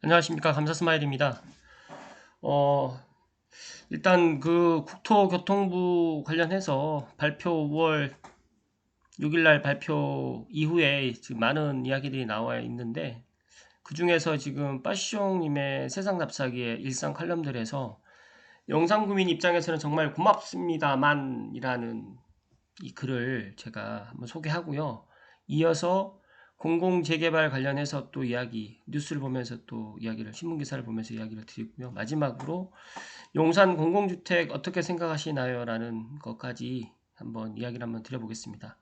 안녕하십니까. 감사스마일입니다. 어, 일단 그 국토교통부 관련해서 발표 5월 6일날 발표 이후에 지금 많은 이야기들이 나와 있는데 그 중에서 지금 빠시용님의 세상 납작의 일상 칼럼들에서 영상구민 입장에서는 정말 고맙습니다만이라는 이 글을 제가 한번 소개하고요. 이어서 공공재개발 관련해서 또 이야기, 뉴스를 보면서 또 이야기를, 신문기사를 보면서 이야기를 드리고요. 마지막으로 용산 공공주택 어떻게 생각하시나요? 라는 것까지 한번 드려보겠습니다.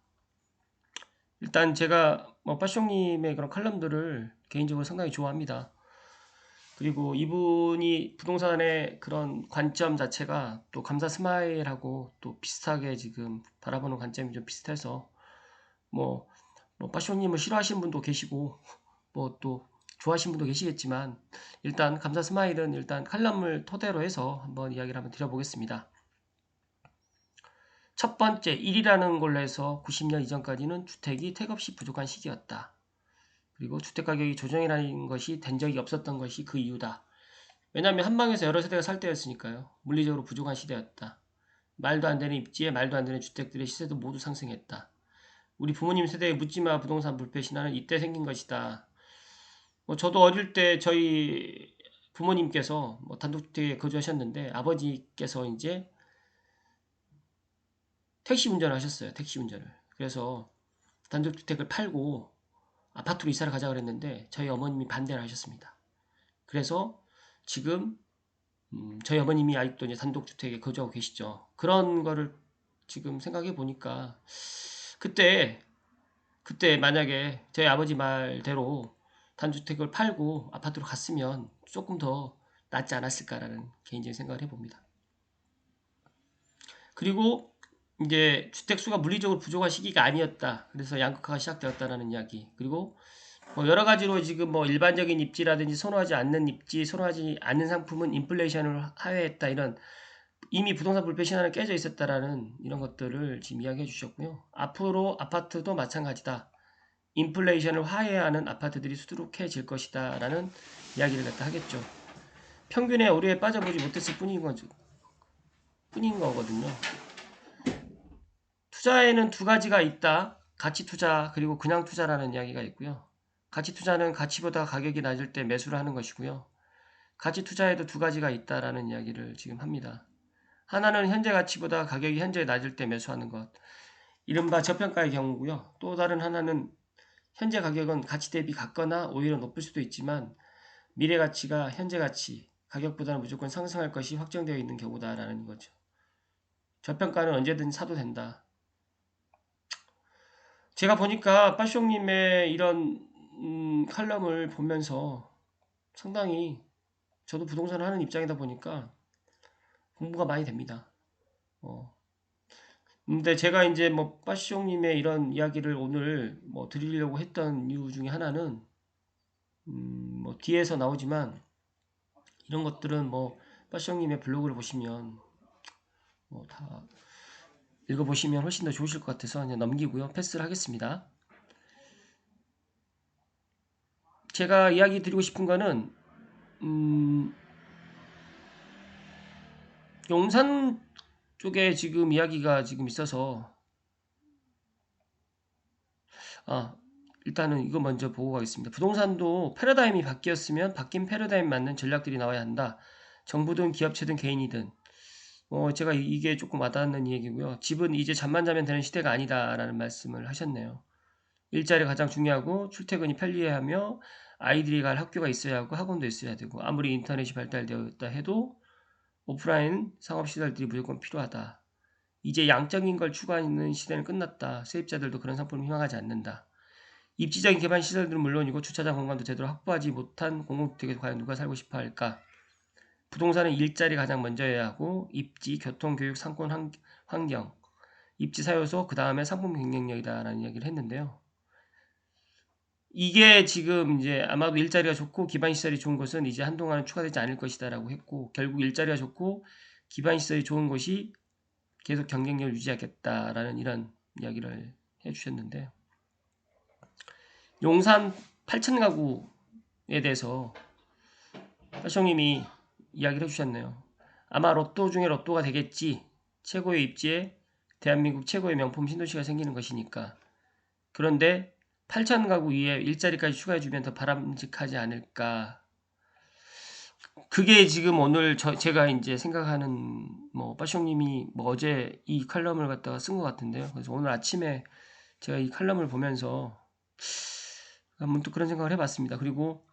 일단 제가 빠숑님의 그런 칼럼들을 개인적으로 상당히 좋아합니다. 그리고 이분이 부동산의 그런 관점 자체가 또 감사 스마일하고 또 비슷하게 지금 바라보는 관점이 좀 비슷해서 뭐, 빠쇼님을 싫어하시는 분도 계시고, 또 좋아하시는 분도 계시겠지만, 일단 감사 스마일은 일단 칼럼을 토대로 해서 한번 이야기를 한번 드려보겠습니다. 첫 번째, 1이라는 걸로 해서 90년 이전까지는 주택이 택없이 부족한 시기였다. 그리고 주택가격이 조정이라는 것이 된 적이 없었던 것이 그 이유다. 왜냐하면 한방에서 여러 세대가 살 때였으니까요. 물리적으로 부족한 시대였다. 말도 안 되는 입지에 말도 안 되는 주택들의 시세도 모두 상승했다. 우리 부모님 세대의 묻지마 부동산 불패 신화는 이때 생긴 것이다. 저도 어릴 때 저희 부모님께서 단독주택에 거주하셨는데 아버지께서 이제 택시 운전을 하셨어요. 택시 운전을. 그래서 단독주택을 팔고 아파트로 이사를 가자 그랬는데 저희 어머님이 반대를 하셨습니다. 그래서 지금 저희 어머님이 아직도 이제 단독주택에 거주하고 계시죠. 그런 거를 지금 생각해 보니까 그때 그때 만약에 저희 아버지 말대로 단주택을 팔고 아파트로 갔으면 조금 더 낫지 않았을까라는 개인적인 생각을 해봅니다. 그리고 이제 주택수가 물리적으로 부족한 시기가 아니었다. 그래서 양극화가 시작되었다라는 이야기. 그리고 여러 가지로 지금 일반적인 입지라든지 선호하지 않는 입지, 선호하지 않는 상품은 인플레이션을 하회했다. 이런 이미 부동산 불패 신화는 깨져 있었다라는 이런 것들을 지금 이야기해 주셨고요. 앞으로 아파트도 마찬가지다. 인플레이션을 화해하는 아파트들이 수두룩해질 것이다 라는 이야기를 갖다 하겠죠. 평균의 오류에 빠져보지 못했을 뿐인 거거든요. 투자에는 두 가지가 있다. 가치 투자 그리고 그냥 투자라는 이야기가 있고요. 가치 투자는 가치보다 가격이 낮을 때 매수를 하는 것이고요. 가치 투자에도 두 가지가 있다라는 이야기를 지금 합니다. 하나는 현재 가치보다 가격이 현재 낮을 때 매수하는 것. 이른바 저평가의 경우고요. 또 다른 하나는 현재 가격은 가치 대비 같거나 오히려 높을 수도 있지만 미래 가치가 현재 가치, 가격보다는 무조건 상승할 것이 확정되어 있는 경우다라는 거죠. 저평가는 언제든 사도 된다. 제가 보니까 빠숑님의 이런 칼럼을 보면서 상당히 저도 부동산을 하는 입장이다 보니까 공부가 많이 됩니다. 어. 근데 제가 이제 빠숑님의 이런 이야기를 오늘 드리려고 했던 이유 중에 하나는 뒤에서 나오지만 이런 것들은 빠숑님의 블로그를 보시면 다 읽어보시면 훨씬 더 좋으실 것 같아서 그냥 넘기고요. 패스를 하겠습니다. 제가 이야기 드리고 싶은 거는 용산 쪽에 지금 이야기가 지금 있어서 아 일단은 이거 먼저 보고 가겠습니다. 부동산도 패러다임이 바뀌었으면 바뀐 패러다임 맞는 전략들이 나와야 한다. 정부든 기업체든 개인이든 제가 이게 조금 와닿는 얘기고요. 집은 이제 잠만 자면 되는 시대가 아니다라는 말씀을 하셨네요. 일자리가 가장 중요하고 출퇴근이 편리해야 하며 아이들이 갈 학교가 있어야 하고 학원도 있어야 되고 아무리 인터넷이 발달되었다 해도 오프라인 상업시설들이 무조건 필요하다. 이제 양적인 걸 추구하는 시대는 끝났다. 세입자들도 그런 상품을 희망하지 않는다. 입지적인 개발 시설들은 물론이고 주차장 공간도 제대로 확보하지 못한 공공주택에서 과연 누가 살고 싶어 할까? 부동산은 일자리 가장 먼저여야 하고 입지, 교통, 교육, 상권, 환경, 입지 사요소 그 다음에 상품 경쟁력이다라는 이야기를 했는데요. 이게 지금 이제 아마도 일자리가 좋고 기반 시설이 좋은 것은 이제 한동안은 추가되지 않을 것이다라고 했고 결국 일자리가 좋고 기반 시설이 좋은 것이 계속 경쟁력을 유지하겠다라는 이런 이야기를 해주셨는데 용산 8천 가구에 대해서 빠숑님이 이야기를 해주셨네요. 아마 로또 중에 로또가 되겠지. 최고의 입지에 대한민국 최고의 명품 신도시가 생기는 것이니까. 그런데 8천 가구 위에 일자리까지 추가해주면 더 바람직하지 않을까. 그게 지금 오늘 제가 이제 생각하는 뭐 빠숑님이 뭐 어제 이 칼럼을 갖다가 쓴 것 같은데요. 그래서 오늘 아침에 제가 이 칼럼을 보면서 문득 그런 생각을 해봤습니다. 그리고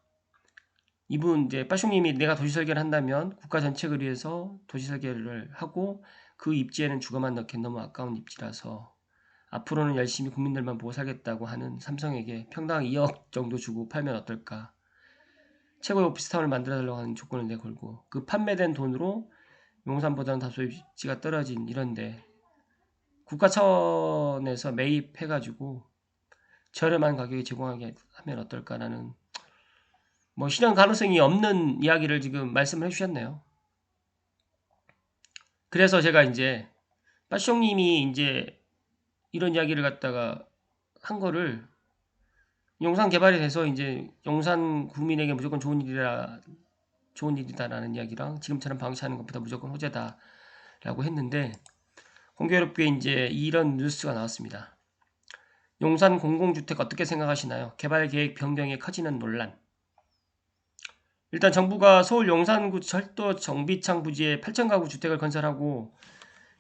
이분 이제 빠숑님이 내가 도시 설계를 한다면 국가 전책을 위해서 도시 설계를 하고 그 입지에는 주거만 넣기엔 너무 아까운 입지라서 앞으로는 열심히 국민들만 보고 살겠다고 하는 삼성에게 평당 2억 정도 주고 팔면 어떨까? 최고의 오피스타운을 만들어달라고 하는 조건을 내걸고 그 판매된 돈으로 용산보다는 다소 입지가 떨어진 이런데 국가 차원에서 매입해가지고 저렴한 가격에 제공하게 하면 어떨까라는 뭐 실현 가능성이 없는 이야기를 지금 말씀을 해주셨네요. 그래서 제가 이제 빠숑님이 이제 이런 이야기를 갖다가 한 거를 용산 개발이 돼서 이제 용산 국민에게 무조건 좋은 일이다라는 이야기랑 지금처럼 방치하는 것보다 무조건 호재다라고 했는데 공교롭게 이제 이런 뉴스가 나왔습니다. 용산 공공주택 어떻게 생각하시나요? 개발 계획 변경에 커지는 논란. 일단 정부가 서울 용산구 철도 정비창 부지에 8천 가구 주택을 건설하고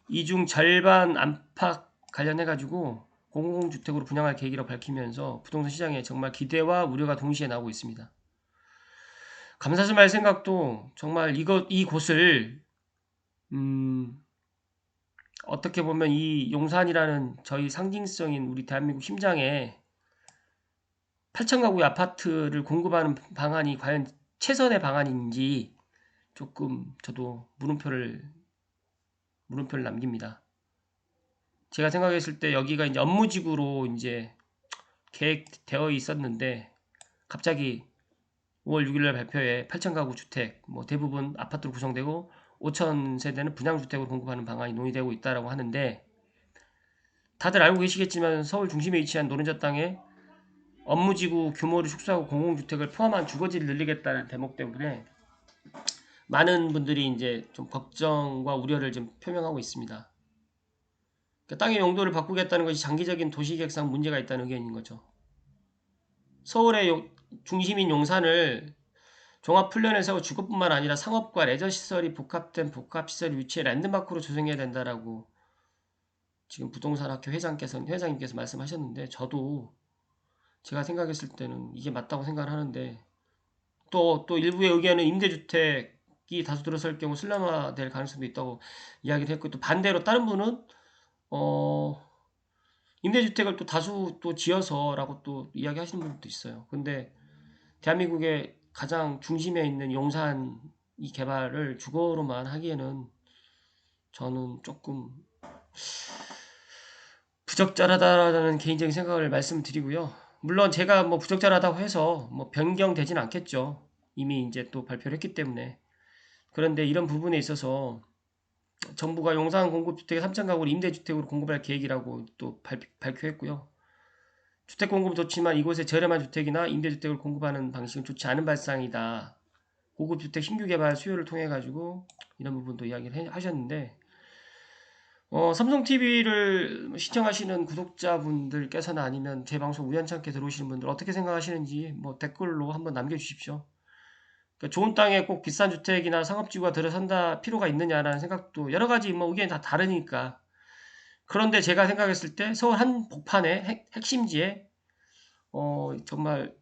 이 중 절반 안팎 관련해가지고 공공주택으로 분양할 계획이라고 밝히면서 부동산 시장에 정말 기대와 우려가 동시에 나오고 있습니다. 감사좀 할 생각도 정말 이곳을 어떻게 보면 이 용산이라는 저희 상징성인 우리 대한민국 심장에 8천 가구의 아파트를 공급하는 방안이 과연 최선의 방안인지 조금 저도 물음표를 남깁니다. 제가 생각했을 때 여기가 이제 업무지구로 이제 계획되어 있었는데 갑자기 5월 6일날 발표에 8천 가구 주택, 뭐 대부분 아파트로 구성되고 5천 세대는 분양주택으로 공급하는 방안이 논의되고 있다라고 하는데 다들 알고 계시겠지만 서울 중심에 위치한 노른자 땅에 업무지구 규모를 축소하고 공공주택을 포함한 주거지를 늘리겠다는 대목 때문에 많은 분들이 이제 좀 걱정과 우려를 좀 표명하고 있습니다. 그러니까 땅의 용도를 바꾸겠다는 것이 장기적인 도시계획상 문제가 있다는 의견인 거죠. 서울의 중심인 용산을 종합훈련을 세워 주거뿐만 아니라 상업과 레저시설이 복합된 복합시설 위치의 랜드마크로 조성해야 된다라고 지금 부동산학회 회장님께서 말씀하셨는데 저도 제가 생각했을 때는 이게 맞다고 생각을 하는데 또 일부의 의견은 임대주택이 다수 들어설 경우 슬럼화될 가능성도 있다고 이야기를 했고 또 반대로 다른 분은 임대주택을 또 다수 또 지어서라고 또 이야기하시는 분들도 있어요. 근데 대한민국의 가장 중심에 있는 용산 이 개발을 주거로만 하기에는 저는 조금 부적절하다라는 개인적인 생각을 말씀드리고요. 물론 제가 뭐 부적절하다고 해서 뭐 변경되진 않겠죠. 이미 이제 또 발표를 했기 때문에. 그런데 이런 부분에 있어서 정부가 용산 공급주택의 3천 가구를 임대주택으로 공급할 계획이라고 또 발표했고요. 주택 공급 좋지만 이곳에 저렴한 주택이나 임대주택을 공급하는 방식은 좋지 않은 발상이다. 고급주택 신규 개발 수요를 통해 가지고 이런 부분도 이야기를 하셨는데 삼성 TV를 시청하시는 구독자분들께서나 아니면 제 방송 우연찮게 들어오시는 분들 어떻게 생각하시는지 뭐 댓글로 한번 남겨주십시오. 그러니까 좋은 땅에 꼭 비싼 주택이나 상업지구가 들어선다 필요가 있느냐라는 생각도 여러 가지 뭐 의견이 다 다르니까. 그런데 제가 생각했을 때 서울 한복판의 핵심지에 정말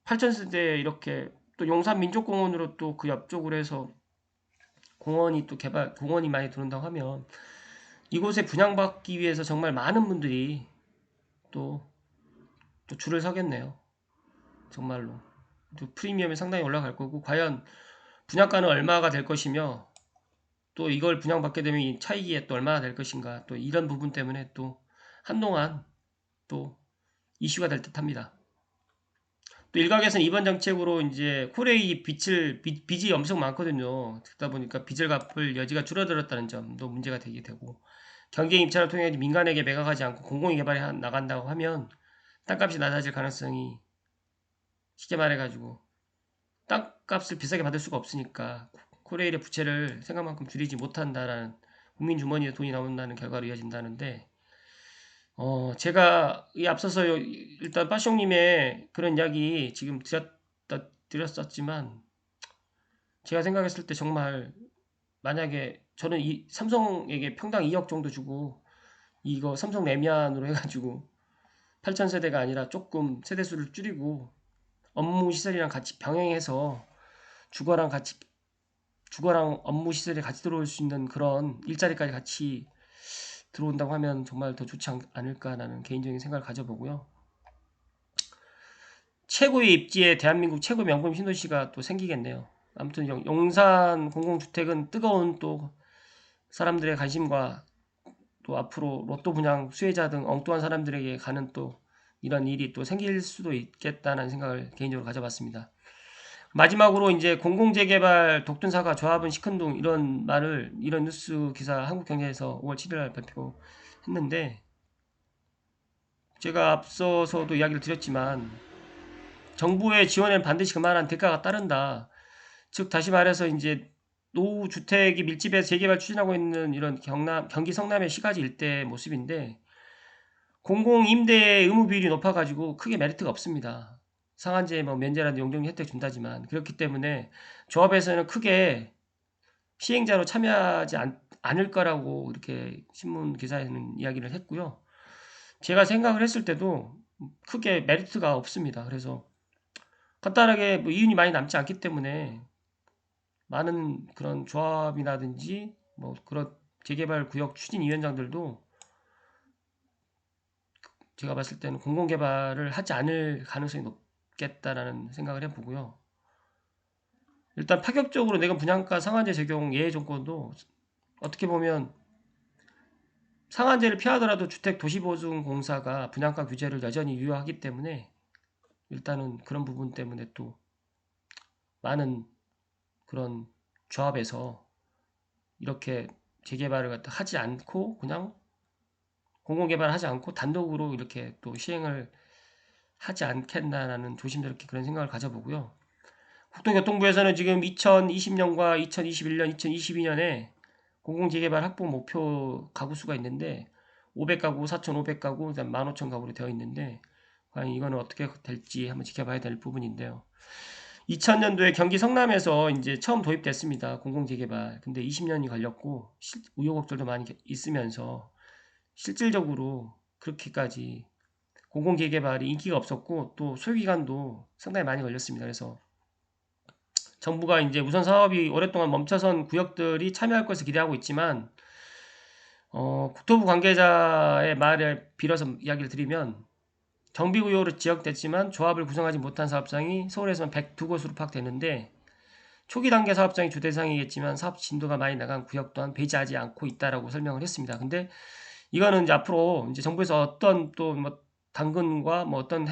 8,000세대 이렇게 또 용산민족공원으로 또 그 옆쪽으로 해서 공원이 많이 들어온다고 하면 이곳에 분양받기 위해서 정말 많은 분들이 또 줄을 서겠네요. 정말로. 또 프리미엄이 상당히 올라갈 거고 과연 분양가는 얼마가 될 것이며 또 이걸 분양받게 되면 이 차익이 또 얼마나 될 것인가 또 이런 부분 때문에 또 한동안 또 이슈가 될 듯합니다. 또 일각에서는 이번 정책으로 이제 코레이 빚이 엄청 많거든요. 그러다 보니까 빚을 갚을 여지가 줄어들었다는 점도 문제가 되게 되고 경제 임차를 통해 민간에게 매각하지 않고 공공이 개발해 나간다고 하면 땅값이 낮아질 가능성이 쉽게 말해가지고 땅값을 비싸게 받을 수가 없으니까 코레일의 부채를 생각만큼 줄이지 못한다라는, 국민 주머니에 돈이 나온다는 결과로 이어진다는데, 제가 이 앞서서 일단 빠숑님의 그런 이야기 지금 드렸었지만, 제가 생각했을 때 정말 만약에 저는 이 삼성에게 평당 2억 정도 주고 이거 삼성 레미안으로 해가지고 8,000세대가 아니라 조금 세대수를 줄이고 업무 시설이랑 같이 병행해서 주거랑 같이, 주거랑 업무 시설이 같이 들어올 수 있는 그런 일자리까지 같이 들어온다고 하면 정말 더 좋지 않을까라는 개인적인 생각을 가져보고요. 최고의 입지에 대한민국 최고 명품 신도시가 또 생기겠네요. 아무튼 용산 공공주택은 뜨거운 또 사람들의 관심과 또 앞으로 로또 분양 수혜자 등 엉뚱한 사람들에게 가는 또 이런 일이 또 생길 수도 있겠다는 생각을 개인적으로 가져봤습니다. 마지막으로 이제 공공재개발 독tun사가 조합은 시큰둥, 이런 뉴스 기사 한국경제에서 5월 7일 발표했는데, 제가 앞서서도 이야기를 드렸지만 정부의 지원에는 반드시 그만한 대가가 따른다. 즉 다시 말해서 이제 노후 주택이 밀집해서 재개발 추진하고 있는 이런 경기 성남의 시가지 일대 모습인데, 공공 임대 의무 비율이 높아가지고 크게 메리트가 없습니다. 상한제 뭐 면제라든지 용적률 혜택 준다지만, 그렇기 때문에 조합에서는 크게 시행자로 참여하지 않을 거라고 이렇게 신문 기사에는 이야기를 했고요. 제가 생각을 했을 때도 크게 메리트가 없습니다. 그래서 간단하게 뭐 이윤이 많이 남지 않기 때문에 많은 그런 조합이라든지 뭐 그런 재개발 구역 추진위원장들도 제가 봤을 때는 공공개발을 하지 않을 가능성이 높겠다라는 생각을 해보고요. 일단 파격적으로 내건 분양가 상한제 적용 예외 조건도 어떻게 보면 상한제를 피하더라도 주택도시보증공사가 분양가 규제를 여전히 유효하기 때문에 일단은 그런 부분 때문에 또 많은 그런 조합에서 이렇게 재개발을 갖다 하지 않고 그냥 공공개발을 하지 않고 단독으로 이렇게 또 시행을 하지 않겠나라는 조심스럽게 그런 생각을 가져보고요. 국토교통부에서는 지금 2020년과 2021년, 2022년에 공공재개발 확보 목표 가구 수가 있는데 500가구, 4,500가구, 그다음 15,000가구로 되어 있는데 과연 이거는 어떻게 될지 한번 지켜봐야 될 부분인데요. 2000년도에 경기 성남에서 이제 처음 도입됐습니다. 공공재개발. 근데 20년이 걸렸고 우여곡절도 많이 있으면서 실질적으로 그렇게까지 공공재개발이 인기가 없었고 또 소요기간도 상당히 많이 걸렸습니다. 그래서 정부가 이제 우선 사업이 오랫동안 멈춰선 구역들이 참여할 것을 기대하고 있지만, 국토부 관계자의 말에 빌어서 이야기를 드리면 정비구역으로 지역됐지만 조합을 구성하지 못한 사업장이 서울에서는 102곳으로 파악되는데, 초기 단계 사업장이 주 대상이겠지만 사업 진도가 많이 나간 구역 또한 배제하지 않고 있다라고 설명을 했습니다. 근데 이거는 이제 앞으로 이제 정부에서 어떤 또 뭐 당근과 뭐 어떤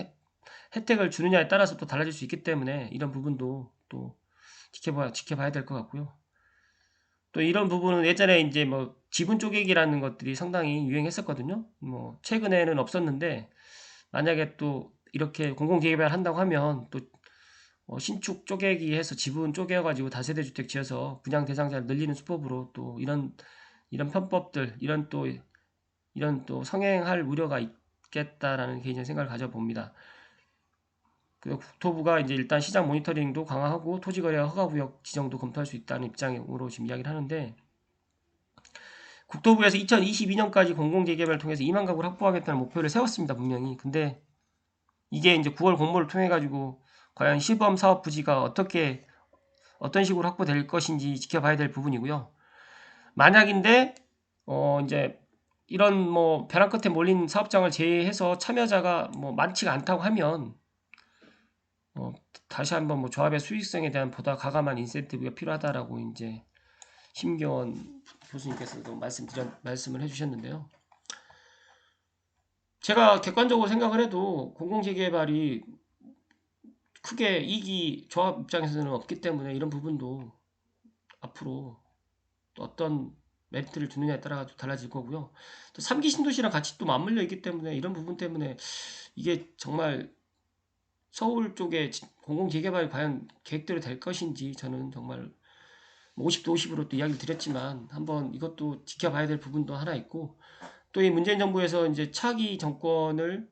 혜택을 주느냐에 따라서 또 달라질 수 있기 때문에 이런 부분도 또 지켜봐야 될 것 같고요. 또 이런 부분은 예전에 이제 뭐 지분 쪼개기라는 것들이 상당히 유행했었거든요. 뭐 최근에는 없었는데 만약에 또 이렇게 공공재개발 한다고 하면 또 신축 쪼개기 해서 지분 쪼개가지고 다세대 주택 지어서 분양 대상자를 늘리는 수법으로 또 이런 편법들 이런 또 성행할 우려가 있겠다라는 개인적인 생각을 가져봅니다. 국토부가 이제 일단 시장 모니터링도 강화하고 토지거래 허가구역 지정도 검토할 수 있다는 입장으로 지금 이야기를 하는데, 국토부에서 2022년까지 공공재개발을 통해서 2만 가구를 확보하겠다는 목표를 세웠습니다, 분명히. 근데 이게 이제 9월 공모를 통해 가지고 과연 시범 사업 부지가 어떤 식으로 확보될 것인지 지켜봐야 될 부분이고요. 만약인데 이제 이런 뭐 벼랑 끝에 몰린 사업장을 제외해서 참여자가 뭐 많지가 않다고 하면 다시 한번 뭐 조합의 수익성에 대한 보다 가감한 인센티브가 필요하다라고 이제 심교원 교수님께서도 말씀을 해주셨는데요. 제가 객관적으로 생각을 해도 공공재개발이 크게 이익이 조합 입장에서는 없기 때문에 이런 부분도 앞으로 또 어떤 메리트를 주느냐에 따라 달라질 거고요. 또 3기 신도시랑 같이 또 맞물려 있기 때문에 이런 부분 때문에 이게 정말 서울 쪽에 공공재개발이 과연 계획대로 될 것인지 저는 정말 50도 50으로 또 이야기를 드렸지만 한번 이것도 지켜봐야 될 부분도 하나 있고 또 이 문재인 정부에서 이제 차기 정권을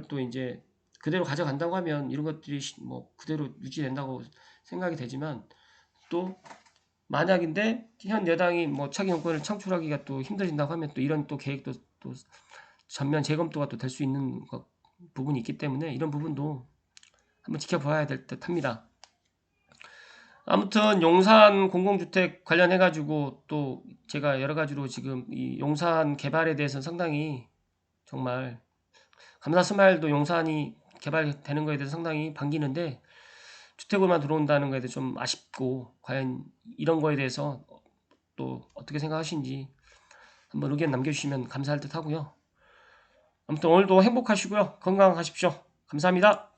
또 이제 그대로 가져간다고 하면 이런 것들이 뭐 그대로 유지된다고 생각이 되지만 또 만약인데 현 여당이 뭐 차기 정권을 창출하기가 또 힘들어진다고 하면 또 이런 또 계획도 또 전면 재검토가 또 될 수 있는 부분이 있기 때문에 이런 부분도 한번 지켜봐야 될 듯 합니다. 아무튼 용산 공공주택 관련해 가지고 또 제가 여러 가지로 지금 이 용산 개발에 대해서는 상당히 정말 감사 스마일도 용산이 개발되는 거에 대해서 상당히 반기는데 주택으로만 들어온다는 거에 대해서 좀 아쉽고 과연 이런 거에 대해서 또 어떻게 생각하시는지 한번 의견 남겨주시면 감사할 듯 하고요. 아무튼 오늘도 행복하시고요. 건강하십시오. 감사합니다.